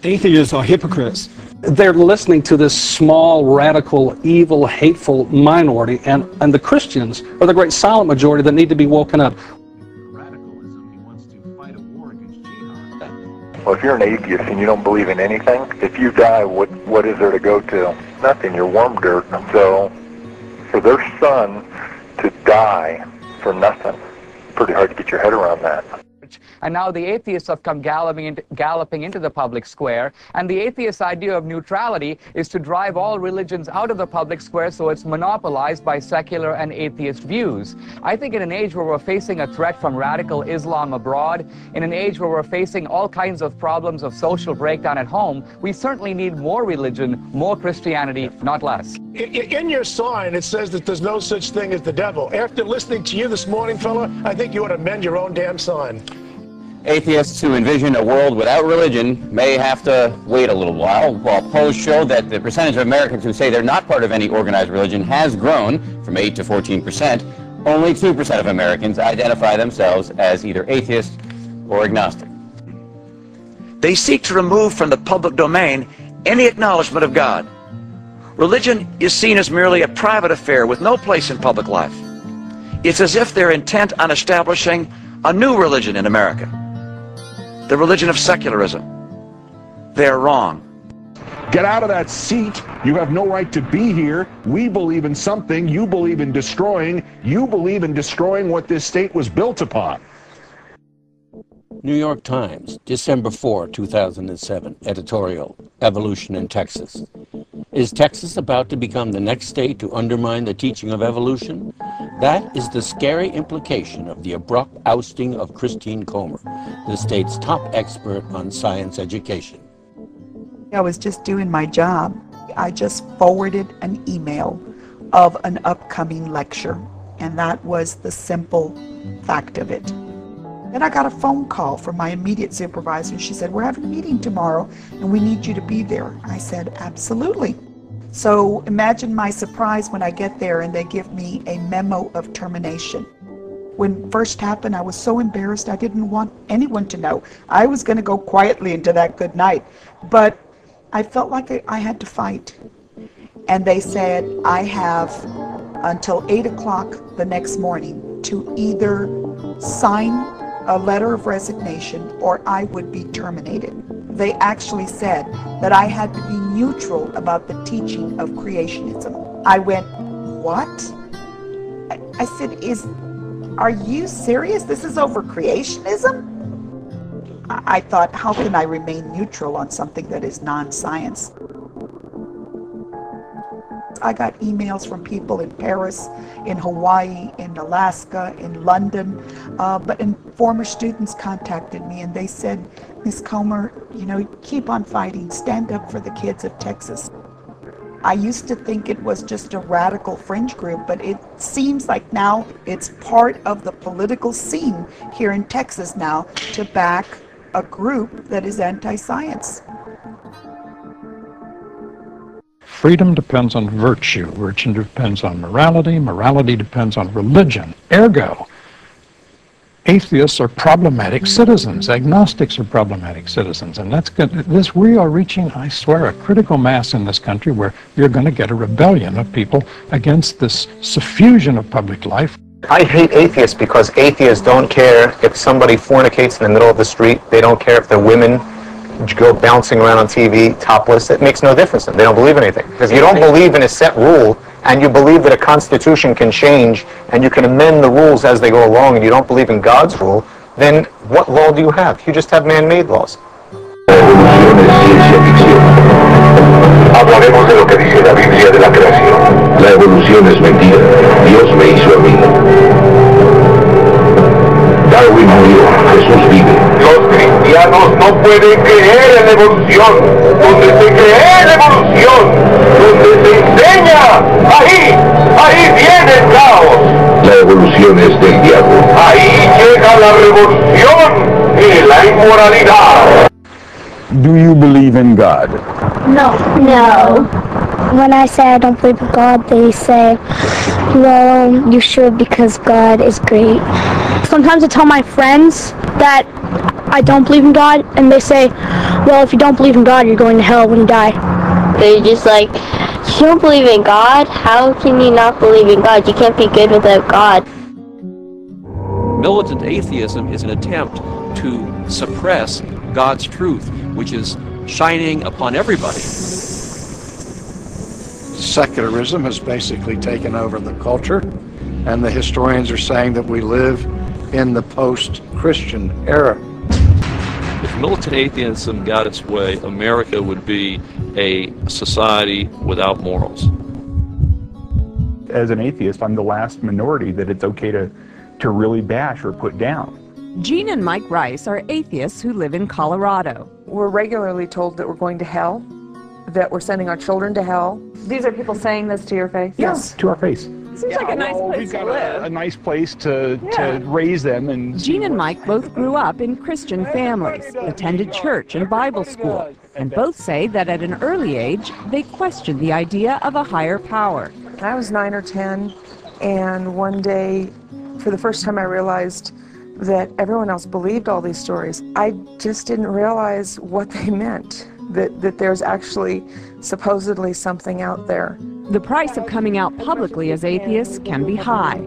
Atheists are hypocrites. They're listening to this small, radical, evil, hateful minority, and the Christians are the great silent majority that need to be woken up. Radicalism, he wants to fight a war against jihad. Well, if you're an atheist and you don't believe in anything, if you die, what is there to go to? Nothing. You're worm dirt. So, for their son to die for nothing, pretty hard to get your head around that. And now the atheists have come galloping into the public square, and the atheist idea of neutrality is to drive all religions out of the public square so it's monopolized by secular and atheist views. I think in an age where we're facing a threat from radical Islam abroad, in an age where we're facing all kinds of problems of social breakdown at home, we certainly need more religion, more Christianity, not less. In your sign, it says that there's no such thing as the devil. After listening to you this morning, fella, I think you ought to amend your own damn sign. Atheists who envision a world without religion may have to wait a little while polls show that the percentage of Americans who say they're not part of any organized religion has grown from 8 to 14%. Only 2% of Americans identify themselves as either atheist or agnostic. They seek to remove from the public domain any acknowledgement of God. Religion is seen as merely a private affair with no place in public life. It's as if they're intent on establishing a new religion in America. The religion of secularism. They're wrong. Get out of that seat. You have no right to be here. We believe in something. You believe in destroying. You believe in destroying what this state was built upon. New York Times, December 4, 2007, editorial, Evolution in Texas. Is Texas about to become the next state to undermine the teaching of evolution? That is the scary implication of the abrupt ousting of Christine Comer, the state's top expert on science education. I was just doing my job. I just forwarded an email of an upcoming lecture, and that was the simple fact of it. Then I got a phone call from my immediate supervisor. She said, "We're having a meeting tomorrow and we need you to be there." I said, "Absolutely." So imagine my surprise when I get there and they give me a memo of termination. When it first happened, I was so embarrassed I didn't want anyone to know. I was going to go quietly into that good night, but I felt like I had to fight. And they said, I have until 8 o'clock the next morning to either sign a letter of resignation or I would be terminated. They actually said that I had to be neutral about the teaching of creationism. I went, what? I said, are you serious? This is over creationism? I thought, how can I remain neutral on something that is non-science? I got emails from people in Paris, in Hawaii, in Alaska, in London, and former students contacted me and they said, "Ms. Comer, you know, keep on fighting, stand up for the kids of Texas." I used to think it was just a radical fringe group, but it seems like now it's part of the political scene here in Texas now to back a group that is anti-science. Freedom depends on virtue. Virtue depends on morality. Morality depends on religion. Ergo, atheists are problematic citizens. Agnostics are problematic citizens. And that's good. We are reaching, I swear, a critical mass in this country where you're going to get a rebellion of people against this suffusion of public life. I hate atheists because atheists don't care if somebody fornicates in the middle of the street. They don't care if the women go bouncing around on TV topless. It makes no difference to them. They don't believe in anything. Because you don't believe in a set rule, and you believe that a constitution can change, and you can amend the rules as they go along, and you don't believe in God's rule, then what law do you have? You just have man-made laws. Hablaremos de lo que dice la Biblia de la creación. La evolución es mentira. Dios me hizo a mí. Darwin murió. Jesús vive. Los cristianos no pueden creer en la evolución. Donde se cree en la evolución, donde se enseña, ahí viene el caos. La evolución es del diablo. Ahí llega la revolución y la inmoralidad. Do you believe in God? No. When I say I don't believe in God, they say, well, you should because God is great. Sometimes I tell my friends that I don't believe in God, and they say, well, if you don't believe in God, you're going to hell when you die. They're just like, you don't believe in God? How can you not believe in God? You can't be good without God. Militant atheism is an attempt to suppress God's truth, which is shining upon everybody. Secularism has basically taken over the culture, and the historians are saying that we live in the post-Christian era. If militant atheism got its way, America would be a society without morals. As an atheist, I'm the last minority that it's okay to really bash or put down. Jean and Mike Rice are atheists who live in Colorado. We're regularly told that we're going to hell, that we're sending our children to hell. These are people saying this to your face? Yes, to our face. Seems like a nice place we've to got live. a nice place to raise them. And Jean and Mike both grew up in Christian families, attended church and Bible school, and both say that at an early age, they questioned the idea of a higher power. I was 9 or 10, and one day, for the first time, I realized that everyone else believed all these stories. I just didn't realize what they meant, that there's actually supposedly something out there. The price of coming out publicly as atheists can be high.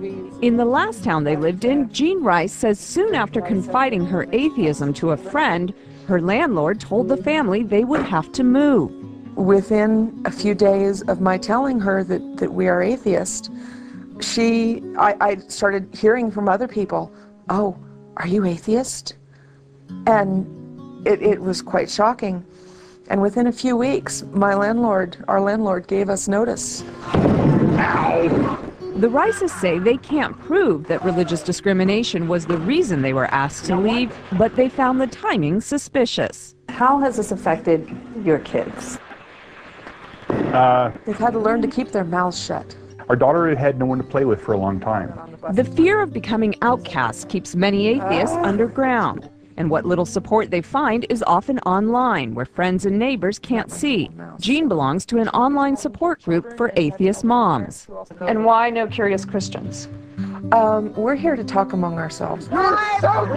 In the last town they lived in, Jean Rice says soon after confiding her atheism to a friend, her landlord told the family they would have to move. Within a few days of my telling her that we are atheists, I started hearing from other people, "Oh, are you atheist?" And it was quite shocking. And within a few weeks, our landlord gave us notice. The Rices say they can't prove that religious discrimination was the reason they were asked to leave, but they found the timing suspicious. How has this affected your kids? They've had to learn to keep their mouths shut. Our daughter had no one to play with for a long time. The fear of becoming outcast keeps many atheists underground. And what little support they find is often online, where friends and neighbors can't see. Jean belongs to an online support group for atheist moms. And why no curious Christians? We're here to talk among ourselves.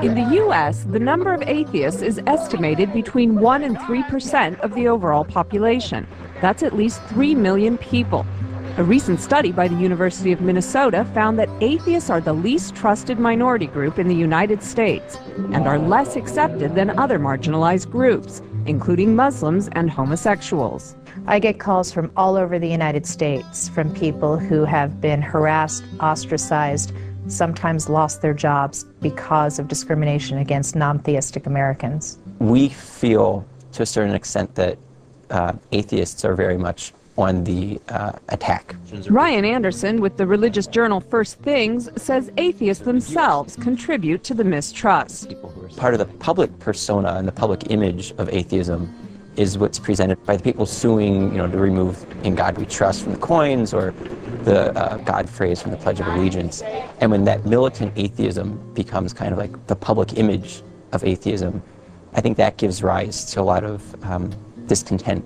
In the U.S., the number of atheists is estimated between 1% and 3% of the overall population. That's at least 3 million people. A recent study by the University of Minnesota found that atheists are the least trusted minority group in the United States and are less accepted than other marginalized groups, including Muslims and homosexuals. I get calls from all over the United States from people who have been harassed, ostracized, sometimes lost their jobs because of discrimination against non-theistic Americans. We feel to a certain extent that atheists are very much on the attack. Ryan Anderson with the religious journal First Things says atheists themselves contribute to the mistrust. Part of the public persona and the public image of atheism is what's presented by the people suing, to remove "In God We Trust" from the coins or the God phrase from the Pledge of Allegiance. And when that militant atheism becomes kind of like the public image of atheism, I think that gives rise to a lot of discontent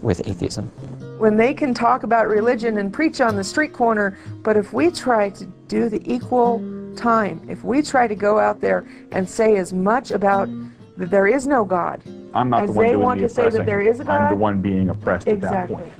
with atheism. When they can talk about religion and preach on the street corner, but if we try to do the equal time, if we try to go out there and say as much about that there is no God, I'm not as the one they doing want the to say that there is a God, I'm the one being oppressed at that exactly. point.